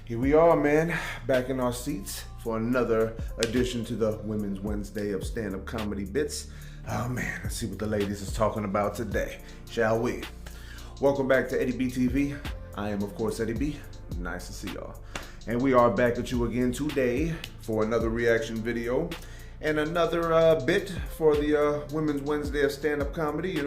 Here we are, man, back in our seats for another edition to the Women's Wednesday of stand-up comedy bits. Oh man, let's see what the ladies is talking about today, shall we? Welcome back to Eddie B TV. I am, of course, Eddie B. Nice to see y'all. And we are back at you again today for another reaction video and another bit for the Women's Wednesday of stand-up comedy.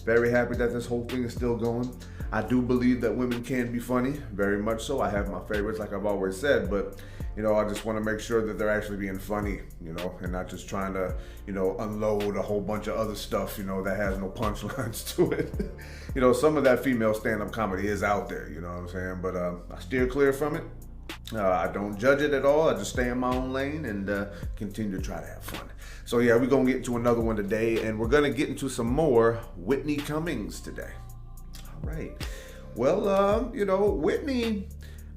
Very happy that this whole thing is still going. I do believe that women can be funny, very much so. I have my favorites, like I've always said, but I just want to make sure that they're actually being funny, and not just trying to, unload a whole bunch of other stuff, that has no punchlines to it. Some of that female stand-up comedy is out there, you know what I'm saying? But I steer clear from it. I don't judge it at all. I just stay in my own lane and continue to try to have fun. So yeah, we're gonna get into another one today, and we're gonna get into some more Whitney Cummings today. All right. Well, Whitney,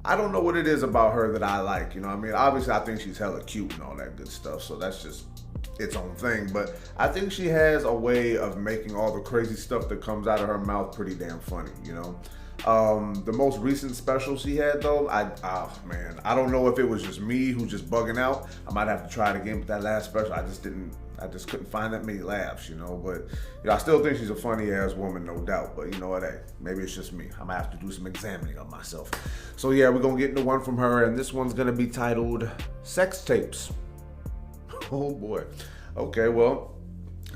I don't know what it is about her that I like. Obviously I think she's hella cute and all that good stuff, so that's just its own thing. But I think she has a way of making all the crazy stuff that comes out of her mouth pretty damn funny, The most recent special she had though, I don't know if it was just me who's just bugging out. I might have to try it again, but that last special, I just couldn't find that many laughs, but I still think she's a funny ass woman, no doubt. But you know what, hey, maybe it's just me. I might have to do some examining of myself. So yeah, we're gonna get into one from her, and this one's gonna be titled Sex Tapes. Oh boy. Okay, well,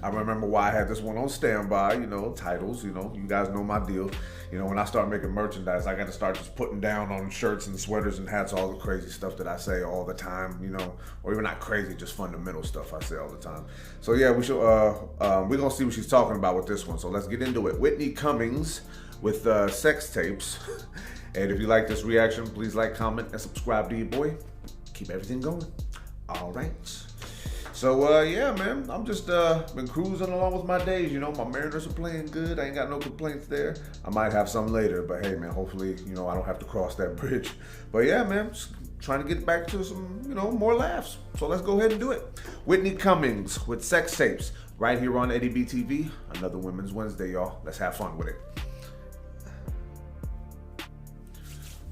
I remember why I had this one on standby, titles, you guys know my deal. When I start making merchandise, I got to start just putting down on shirts and sweaters and hats, all the crazy stuff that I say all the time, or even not crazy, just fundamental stuff I say all the time. So yeah, we're gonna see what she's talking about with this one. So let's get into it. Whitney Cummings with Sex Tapes. And if you like this reaction, please like, comment, and subscribe to your boy. Keep everything going. All right. So yeah, man, I'm just been cruising along with my days. My Mariners are playing good. I ain't got no complaints there. I might have some later, but hey, man, hopefully, I don't have to cross that bridge. But yeah, man, just trying to get back to some, more laughs. So let's go ahead and do it. Whitney Cummings with Sex Tapes right here on Eddie B TV. Another Women's Wednesday, y'all. Let's have fun with it.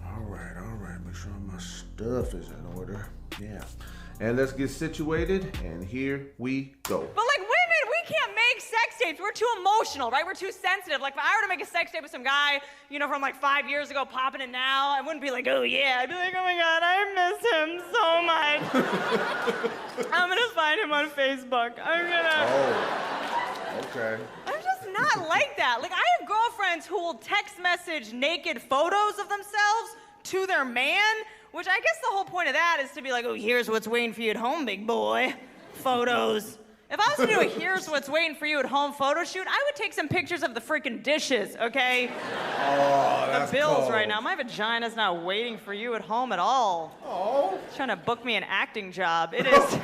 All right. Make sure my stuff is in order. Yeah. And let's get situated, and here we go. But like women, we can't make sex tapes. We're too emotional, right? We're too sensitive. Like if I were to make a sex tape with some guy, from like 5 years ago, popping it now, I wouldn't be like, oh yeah. I'd be like, oh my God, I miss him so much. I'm gonna find him on Facebook. Oh, okay. I'm just not like that. Like I have girlfriends who will text message naked photos of themselves to their man, which I guess the whole point of that is to be like, oh, here's what's waiting for you at home, big boy. Photos. If I was to do a here's what's waiting for you at home photo shoot, I would take some pictures of the freaking dishes, okay? Oh, that's the bills cold. Right now. My vagina's not waiting for you at home at all. Oh. It's trying to book me an acting job. It is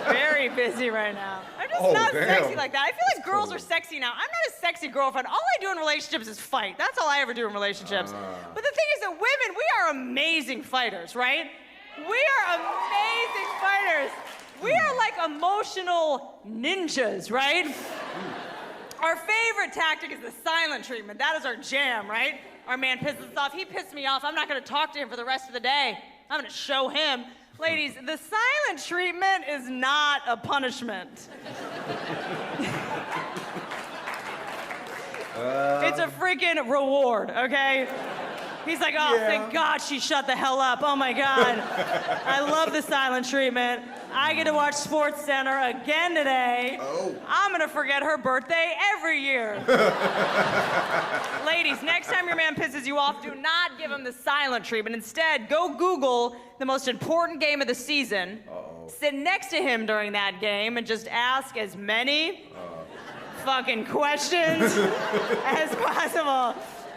very busy right now. I'm just not sexy like that. I feel like girls are sexy now. I'm not a sexy girlfriend. All I do in relationships is fight. That's all I ever do in relationships. But the thing is that women, we are amazing fighters, right? We are amazing fighters. We are like emotional ninjas, right? Our favorite tactic is the silent treatment. That is our jam, right? Our man pisses us off. He pissed me off. I'm not gonna talk to him for the rest of the day. I'm gonna show him. Ladies, the silent treatment is not a punishment. It's a freaking reward, okay? He's like, oh, thank God she shut the hell up. Oh my God. I love the silent treatment. I get to watch Sports Center again today. Oh. I'm gonna forget her birthday every year. Ladies, next time your man pisses you off, do not give him the silent treatment. Instead, go Google the most important game of the season. Sit next to him during that game and just ask as many fucking questions as possible.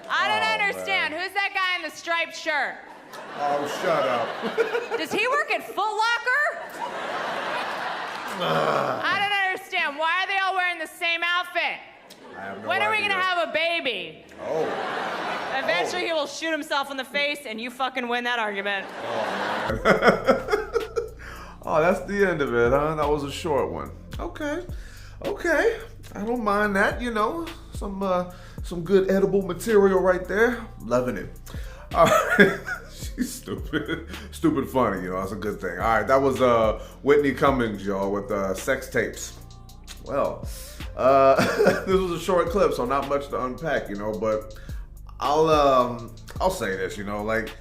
I don't understand. Man. Who's that guy in the striped shirt? Oh, shut up. Does he work at Foot Locker? I don't understand. Why are they all wearing the same outfit? I have no When are we idea. gonna have a baby? Oh. Eventually he will shoot himself in the face and you fucking win that argument. Oh, man. Oh, that's the end of it, huh? That was a short one. Okay. I don't mind that, some good edible material right there. Loving it. All right. She's stupid. Stupid funny, you know, that's a good thing. All right, that was Whitney Cummings, y'all, with sex tapes. Well, this was a short clip, so not much to unpack, you know, but I'll say this, you know, like,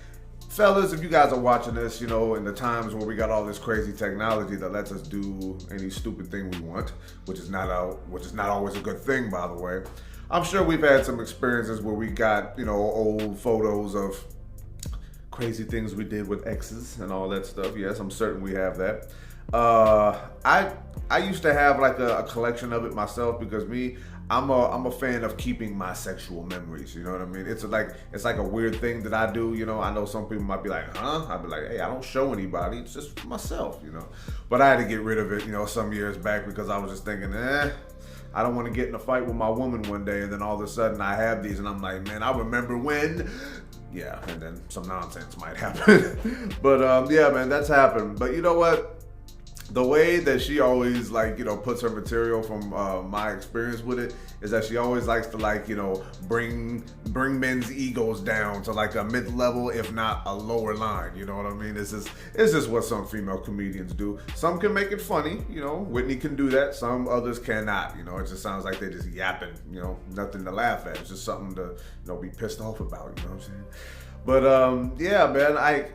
fellas, if you guys are watching this, you know, in the times where we got all this crazy technology that lets us do any stupid thing we want, which is not always a good thing, by the way. I'm sure we've had some experiences where we got, you know, old photos of crazy things we did with exes and all that stuff. Yes, I'm certain we have that. I used to have like a collection of it myself because I'm a fan of keeping my sexual memories, you know what I mean? It's like a weird thing that I do, you know. I know some people might be like, huh? I'd be like, hey, I don't show anybody, it's just for myself, you know. But I had to get rid of it, you know, some years back because I was just thinking, I don't want to get in a fight with my woman one day and then all of a sudden I have these and I'm like, man, I remember when. Yeah, and then some nonsense might happen. But yeah, man, that's happened. But you know what? The way that she always, like, you know, puts her material from my experience with it is that she always likes to, like, you know, bring men's egos down to like a mid-level, if not a lower line. You know what I mean? It's just what some female comedians do. Some can make it funny, you know. Whitney can do that. Some others cannot. You know, it just sounds like they're just yapping. You know, nothing to laugh at. It's just something to, you know, be pissed off about. You know what I'm saying? But yeah, man.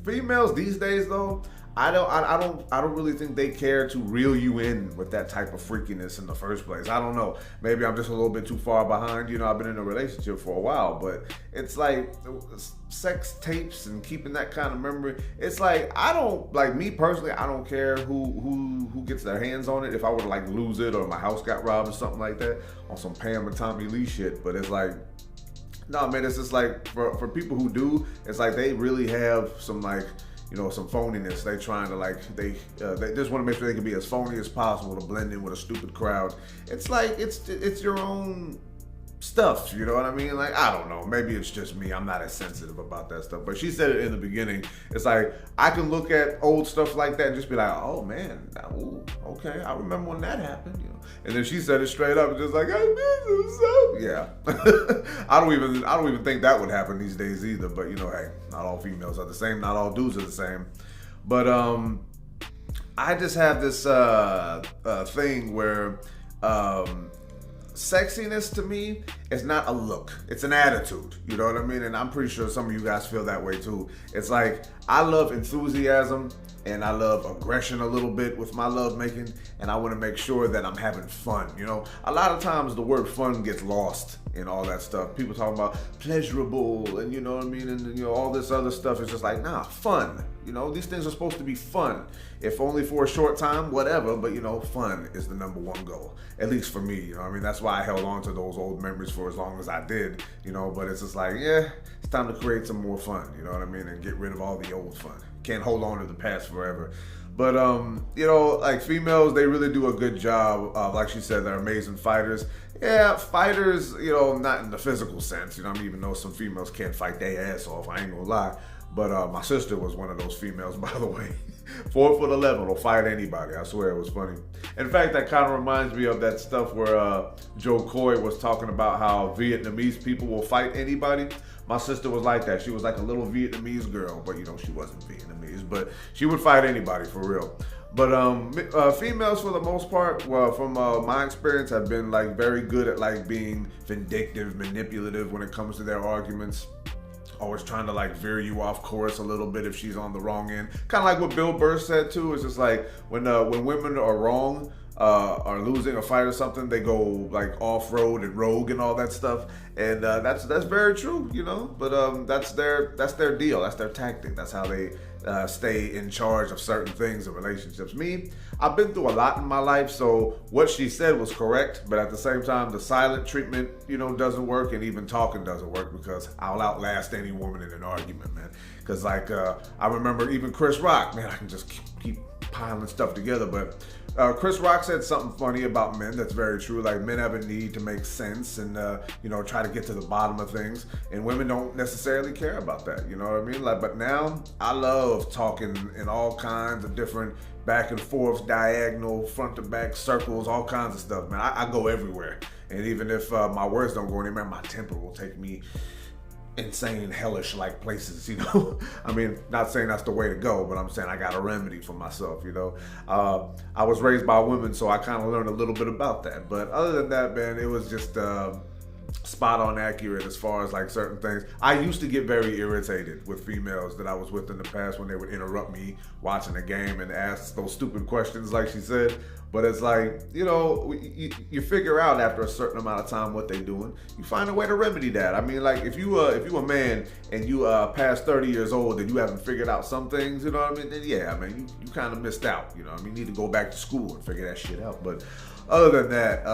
Females these days though, I don't really think they care to reel you in with that type of freakiness in the first place. I don't know. Maybe I'm just a little bit too far behind. You know, I've been in a relationship for a while, but it's like sex tapes and keeping that kind of memory. It's like, I don't, like, me personally, I don't care who gets their hands on it. If I were to like lose it or my house got robbed or something like that on some Pam and Tommy Lee shit, but it's like, no, man, it's just like for people who do, it's like they really have some, like, you know, some phoniness. They trying to, like, they just want to make sure they can be as phony as possible to blend in with a stupid crowd. It's like, it's your own stuff, you know what I mean? Like, I don't know, maybe it's just me, I'm not as sensitive about that stuff, but she said it in the beginning. It's like, I can look at old stuff like that and just be like, oh man, ooh, okay, I remember when that happened, you know. And then she said it straight up, just like, yeah. I don't even think that would happen these days either, but you know, hey, not all females are the same, not all dudes are the same. But I just have this thing where sexiness to me is not a look, it's an attitude, you know what I mean? And I'm pretty sure some of you guys feel that way too. It's like, I love enthusiasm and I love aggression a little bit with my love making, and I want to make sure that I'm having fun, you know? A lot of times the word fun gets lost in all that stuff. People talk about pleasurable and, you know what I mean, and, you know, all this other stuff. Is just like, nah, fun. You know, these things are supposed to be fun. If only for a short time, whatever, but you know, fun is the number one goal. At least for me, you know what I mean? That's why I held on to those old memories for as long as I did, you know, but it's just like, yeah, it's time to create some more fun, you know what I mean? And get rid of all the old fun. Can't hold on to the past forever. But, you know, like, females, they really do a good job. Like she said, they're amazing fighters. Yeah, fighters, you know, not in the physical sense, you know, I mean, even though some females can't fight their ass off, I ain't gonna lie. But my sister was one of those females, by the way. 4'11", will fight anybody. I swear, it was funny. In fact, that kind of reminds me of that stuff where Joe Coy was talking about how Vietnamese people will fight anybody. My sister was like that. She was like a little Vietnamese girl, but you know, she wasn't Vietnamese, but she would fight anybody for real. But females, for the most part, well, from my experience, have been like very good at like being vindictive, manipulative when it comes to their arguments. Always trying to like veer you off course a little bit if she's on the wrong end. Kind of like what Bill Burr said too. It's just like when women are wrong, are losing a fight or something, they go like off-road and rogue and all that stuff. And that's very true, you know. But that's their deal. That's their tactic. That's how they stay in charge of certain things in relationships. Me, I've been through a lot in my life, so what she said was correct, but at the same time, the silent treatment, you know, doesn't work, and even talking doesn't work, because I'll outlast any woman in an argument, man. Because like, I remember even Chris Rock, man, I can just keep piling stuff together, but Chris Rock said something funny about men that's very true. Like, men have a need to make sense and you know, try to get to the bottom of things, and women don't necessarily care about that, you know what I mean? Like, but now I love talking in all kinds of different back and forth, diagonal, front to back, circles, all kinds of stuff, man. I go everywhere, and even if my words don't go anywhere, my temper will take me insane, hellish like places, you know. I mean, not saying that's the way to go, but I'm saying I got a remedy for myself, you know. I was raised by women, so I kind of learned a little bit about that. But other than that, man, it was just spot on accurate as far as like certain things. I used to get very irritated with females that I was with in the past when they would interrupt me watching a game and ask those stupid questions like she said. But it's like, you know, you figure out after a certain amount of time what they're doing. You find a way to remedy that. I mean, like if you a man and you past 30 years old and you haven't figured out some things, you know what I mean? Then yeah, I mean, you kind of missed out. You know what I mean? You need to go back to school and figure that shit out. But other than that,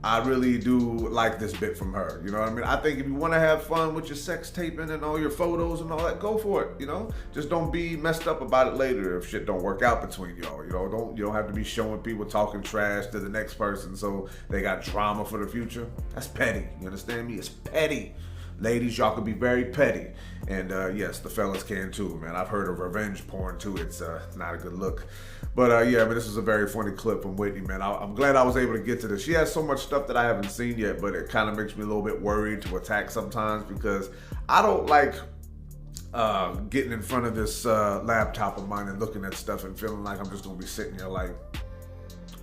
I really do like this bit from her. You know what I mean? I think if you want to have fun with your sex taping and all your photos and all that, go for it. You know, just don't be messed up about it later if shit don't work out between y'all. You know, you don't have to be showing people talking trash to the next person so they got drama for the future. That's petty. You understand me? It's petty. Ladies, y'all can be very petty. And yes, the fellas can too, man. I've heard of revenge porn too. It's not a good look. But yeah, I mean, this is a very funny clip from Whitney, man. I'm glad I was able to get to this. She has so much stuff that I haven't seen yet, but it kind of makes me a little bit worried to attack sometimes because I don't like getting in front of this laptop of mine and looking at stuff and feeling like I'm just going to be sitting here like,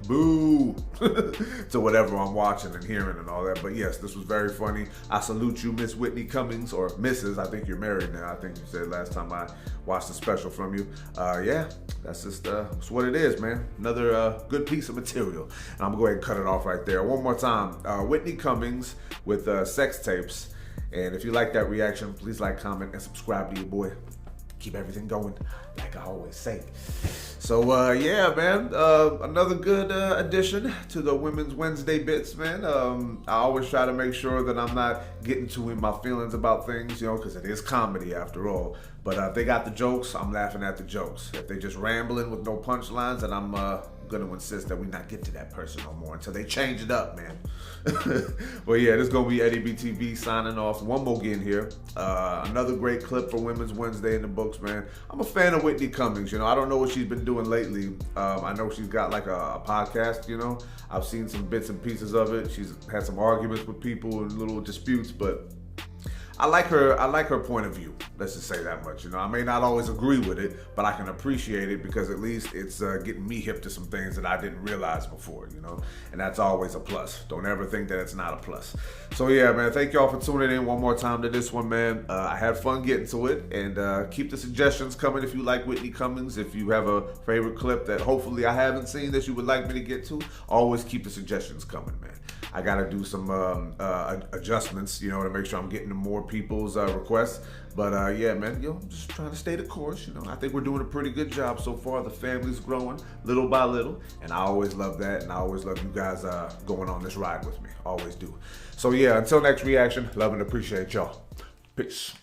boo to whatever I'm watching and hearing and all that. But yes, this was very funny. I salute you, Miss Whitney Cummings, or Mrs. I think you're married now. I think you said last time I watched the special from you. Yeah, that's just that's what it is, man. Another good piece of material. And I'm gonna go ahead and cut it off right there. One more time, Whitney Cummings with sex tapes. And if you like that reaction, please like, comment, and subscribe to your boy. Keep everything going, like I always say. So yeah, man, another good addition to the Women's Wednesday bits, man. I always try to make sure that I'm not getting too in my feelings about things, you know, because it is comedy after all. But if they got the jokes, I'm laughing at the jokes. If they just rambling with no punchlines, then I'm gonna insist that we not get to that person no more until they change it up, man. Well, yeah, this is gonna be Eddie BTV signing off. One more again here. Another great clip for Women's Wednesday in the books, man. I'm a fan of Whitney Cummings. You know, I don't know what she's been doing lately. I know she's got like a podcast. You know, I've seen some bits and pieces of it. She's had some arguments with people and little disputes, but I like her point of view. Let's just say that much. You know, I may not always agree with it, but I can appreciate it because at least it's getting me hip to some things that I didn't realize before, you know, and that's always a plus. Don't ever think that it's not a plus. So yeah, man, thank y'all for tuning in one more time to this one, man. I had fun getting to it, and keep the suggestions coming if you like Whitney Cummings. If you have a favorite clip that hopefully I haven't seen that you would like me to get to, always keep the suggestions coming, man. I gotta do some adjustments, you know, to make sure I'm getting to more people's requests. But yeah, man, you know, I'm just trying to stay the course. You know, I think we're doing a pretty good job so far. The family's growing little by little, and I always love that, and I always love you guys going on this ride with me. Always do. So yeah, until next reaction, love and appreciate y'all. Peace.